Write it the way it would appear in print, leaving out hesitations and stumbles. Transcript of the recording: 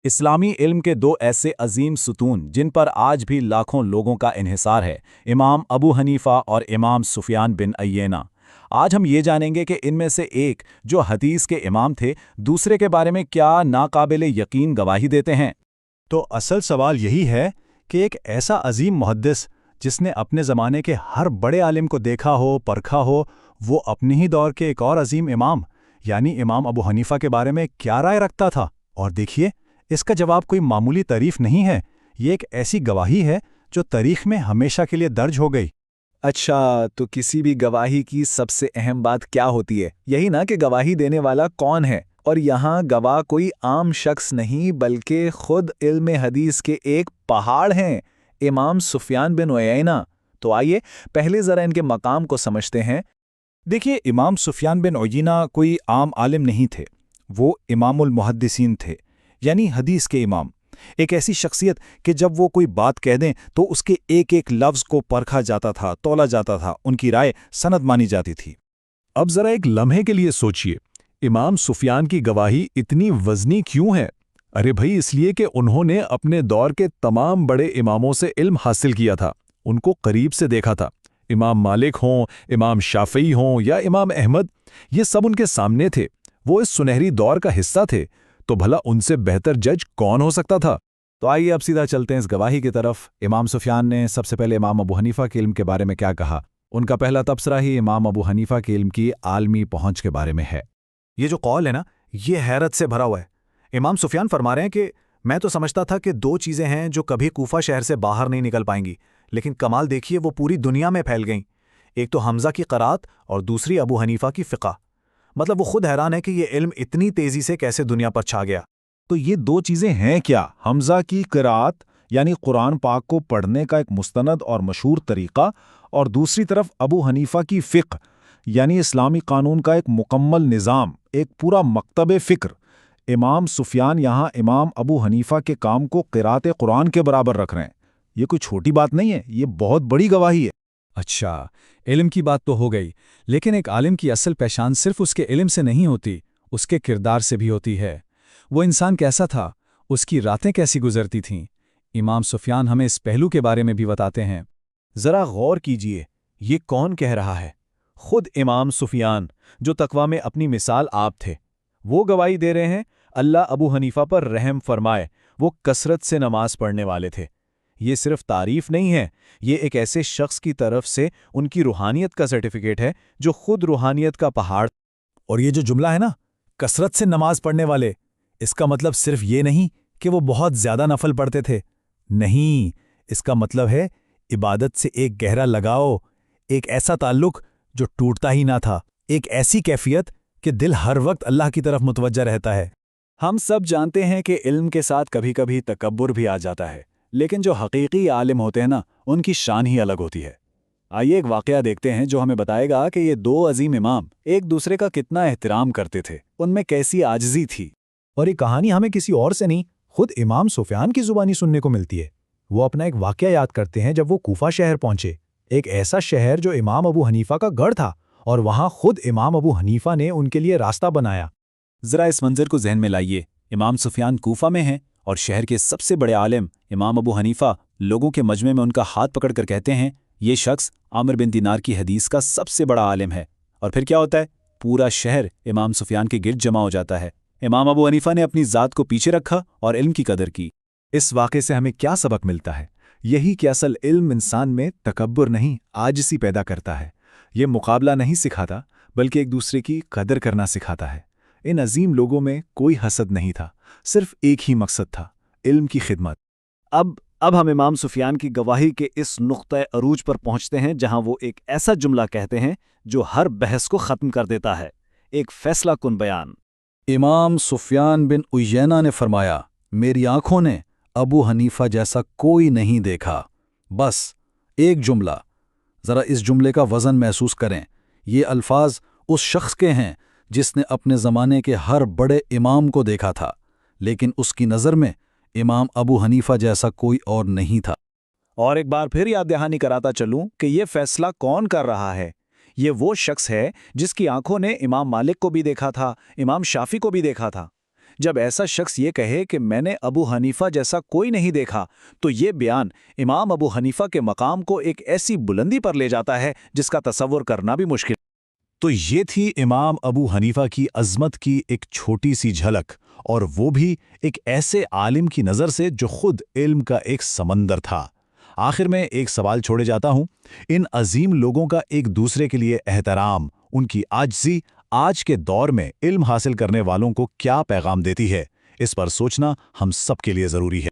اسلامی علم کے دو ایسے عظیم ستون جن پر آج بھی لاکھوں لوگوں کا انحصار ہے، امام ابو حنیفہ اور امام سفیان بن عیینہ۔ آج ہم یہ جانیں گے کہ ان میں سے ایک جو حدیث کے امام تھے، دوسرے کے بارے میں کیا ناقابل یقین گواہی دیتے ہیں۔ تو اصل سوال یہی ہے کہ ایک ایسا عظیم محدث جس نے اپنے زمانے کے ہر بڑے عالم کو دیکھا ہو، پرکھا ہو، وہ اپنے ہی دور کے ایک اور عظیم امام یعنی امام ابو حنیفہ کے بارے میں کیا رائے رکھتا تھا؟ اور دیکھیے، اس کا جواب کوئی معمولی تعریف نہیں ہے، یہ ایک ایسی گواہی ہے جو تاریخ میں ہمیشہ کے لیے درج ہو گئی۔ اچھا، تو کسی بھی گواہی کی سب سے اہم بات کیا ہوتی ہے؟ یہی نا کہ گواہی دینے والا کون ہے؟ اور یہاں گواہ کوئی عام شخص نہیں بلکہ خود علم حدیث کے ایک پہاڑ ہیں، امام سفیان بن عیینہ۔ تو آئیے پہلے ذرا ان کے مقام کو سمجھتے ہیں۔ دیکھیے، امام سفیان بن عیینہ کوئی عام عالم نہیں تھے، وہ امام المحدثین تھے، یعنی حدیث کے امام۔ ایک ایسی شخصیت کہ جب وہ کوئی بات کہہ دیں تو اس کے ایک ایک لفظ کو پرکھا جاتا تھا، تولا جاتا تھا، ان کی رائے سند مانی جاتی تھی۔ اب ذرا ایک لمحے کے لیے سوچئے، امام سفیان کی گواہی اتنی وزنی کیوں ہے؟ ارے بھائی، اس لیے کہ انہوں نے اپنے دور کے تمام بڑے اماموں سے علم حاصل کیا تھا، ان کو قریب سے دیکھا تھا۔ امام مالک ہوں، امام شافعی ہوں یا امام احمد، یہ سب ان کے سامنے تھے، وہ اس سنہری دور کا حصہ تھے، تو بھلا ان سے بہتر جج کون ہو سکتا تھا؟ تو آئیے اب سیدھا چلتے ہیں اس گواہی کی طرف۔ امام سفیان نے سب سے پہلے امام ابو حنیفہ کے علم کے بارے میں کیا کہا؟ ان کا پہلا تبصرہ ہی امام ابو حنیفہ کے علم کی عالمی پہنچ کے بارے میں ہے۔ یہ جو قول ہے نا، یہ حیرت سے بھرا ہوا ہے۔ امام سفیان فرما رہے ہیں کہ میں تو سمجھتا تھا کہ دو چیزیں ہیں جو کبھی کوفہ شہر سے باہر نہیں نکل پائیں گی، لیکن کمال دیکھیے وہ پوری دنیا میں پھیل گئیں۔ ایک تو حمزہ کی قرات اور دوسری ابو حنیفہ کی فقہ۔ مطلب وہ خود حیران ہے کہ یہ علم اتنی تیزی سے کیسے دنیا پر چھا گیا۔ تو یہ دو چیزیں ہیں کیا؟ حمزہ کی قرات یعنی قرآن پاک کو پڑھنے کا ایک مستند اور مشہور طریقہ، اور دوسری طرف ابو حنیفہ کی فقہ یعنی اسلامی قانون کا ایک مکمل نظام، ایک پورا مکتب فکر۔ امام سفیان یہاں امام ابو حنیفہ کے کام کو قرات قرآن کے برابر رکھ رہے ہیں۔ یہ کوئی چھوٹی بات نہیں ہے، یہ بہت بڑی گواہی ہے۔ اچھا، علم کی بات تو ہو گئی، لیکن ایک عالم کی اصل پہچان صرف اس کے علم سے نہیں ہوتی، اس کے کردار سے بھی ہوتی ہے۔ وہ انسان کیسا تھا، اس کی راتیں کیسی گزرتی تھیں؟ امام سفیان ہمیں اس پہلو کے بارے میں بھی بتاتے ہیں۔ ذرا غور کیجئے، یہ کون کہہ رہا ہے؟ خود امام سفیان، جو تقویٰ میں اپنی مثال آپ تھے۔ وہ گواہی دے رہے ہیں، اللہ ابو حنیفہ پر رحم فرمائے، وہ کثرت سے نماز پڑھنے والے تھے۔ یہ صرف تعریف نہیں ہے، یہ ایک ایسے شخص کی طرف سے ان کی روحانیت کا سرٹیفکیٹ ہے جو خود روحانیت کا پہاڑ۔ اور یہ جو جملہ ہے نا، کثرت سے نماز پڑھنے والے، اس کا مطلب صرف یہ نہیں کہ وہ بہت زیادہ نفل پڑھتے تھے، نہیں، اس کا مطلب ہے عبادت سے ایک گہرا لگاؤ، ایک ایسا تعلق جو ٹوٹتا ہی نہ تھا، ایک ایسی کیفیت کہ دل ہر وقت اللہ کی طرف متوجہ رہتا ہے۔ ہم سب جانتے ہیں کہ علم کے ساتھ کبھی کبھی تکبر بھی آ جاتا ہے، لیکن جو حقیقی عالم ہوتے ہیں نا، ان کی شان ہی الگ ہوتی ہے۔ آئیے ایک واقعہ دیکھتے ہیں جو ہمیں بتائے گا کہ یہ دو عظیم امام ایک دوسرے کا کتنا احترام کرتے تھے، ان میں کیسی عاجزی تھی۔ اور یہ کہانی ہمیں کسی اور سے نہیں، خود امام سفیان کی زبانی سننے کو ملتی ہے۔ وہ اپنا ایک واقعہ یاد کرتے ہیں جب وہ کوفہ شہر پہنچے، ایک ایسا شہر جو امام ابو حنیفہ کا گڑھ تھا، اور وہاں خود امام ابو حنیفہ نے ان کے لیے راستہ بنایا۔ ذرا اس منظر کو ذہن میں لائیے، امام سفیان کوفہ میں ہیں اور شہر کے سب سے بڑے عالم امام ابو حنیفہ لوگوں کے مجمع میں ان کا ہاتھ پکڑ کر کہتے ہیں، یہ شخص عامر بن دینار کی حدیث کا سب سے بڑا عالم ہے۔ اور پھر کیا ہوتا ہے؟ پورا شہر امام سفیان کے گرد جمع ہو جاتا ہے۔ امام ابو حنیفہ نے اپنی ذات کو پیچھے رکھا اور علم کی قدر کی۔ اس واقعے سے ہمیں کیا سبق ملتا ہے؟ یہی کہ اصل علم انسان میں تکبر نہیں، عاجزی پیدا کرتا ہے۔ یہ مقابلہ نہیں سکھاتا، بلکہ ایک دوسرے کی قدر کرنا سکھاتا ہے۔ ان عظیم لوگوں میں کوئی حسد نہیں تھا، صرف ایک ہی مقصد تھا، علم کی خدمت۔ اب ہم امام سفیان کی گواہی کے اس نقطۂ عروج پر پہنچتے ہیں جہاں وہ ایک ایسا جملہ کہتے ہیں جو ہر بحث کو ختم کر دیتا ہے، ایک فیصلہ کن بیان۔ امام سفیان بن عیینہ نے فرمایا، میری آنکھوں نے ابو حنیفہ جیسا کوئی نہیں دیکھا۔ بس ایک جملہ، ذرا اس جملے کا وزن محسوس کریں۔ یہ الفاظ اس شخص کے ہیں جس نے اپنے زمانے کے ہر بڑے امام کو دیکھا تھا، لیکن اس کی نظر میں امام ابو حنیفہ جیسا کوئی اور نہیں تھا۔ اور ایک بار پھر یاد دہانی کراتا چلوں کہ یہ فیصلہ کون کر رہا ہے؟ یہ وہ شخص ہے جس کی آنکھوں نے امام مالک کو بھی دیکھا تھا، امام شافعی کو بھی دیکھا تھا، جب ایسا شخص یہ کہے کہ میں نے ابو حنیفہ جیسا کوئی نہیں دیکھا، تو یہ بیان امام ابو حنیفہ کے مقام کو ایک ایسی بلندی پر لے جاتا ہے جس کا تصور کرنا بھی مشکل۔ تو یہ تھی امام ابو حنیفہ کی عظمت کی ایک چھوٹی سی جھلک، اور وہ بھی ایک ایسے عالم کی نظر سے جو خود علم کا ایک سمندر تھا۔ آخر میں ایک سوال چھوڑے جاتا ہوں، ان عظیم لوگوں کا ایک دوسرے کے لیے احترام، ان کی عاجزی آج کے دور میں علم حاصل کرنے والوں کو کیا پیغام دیتی ہے؟ اس پر سوچنا ہم سب کے لیے ضروری ہے۔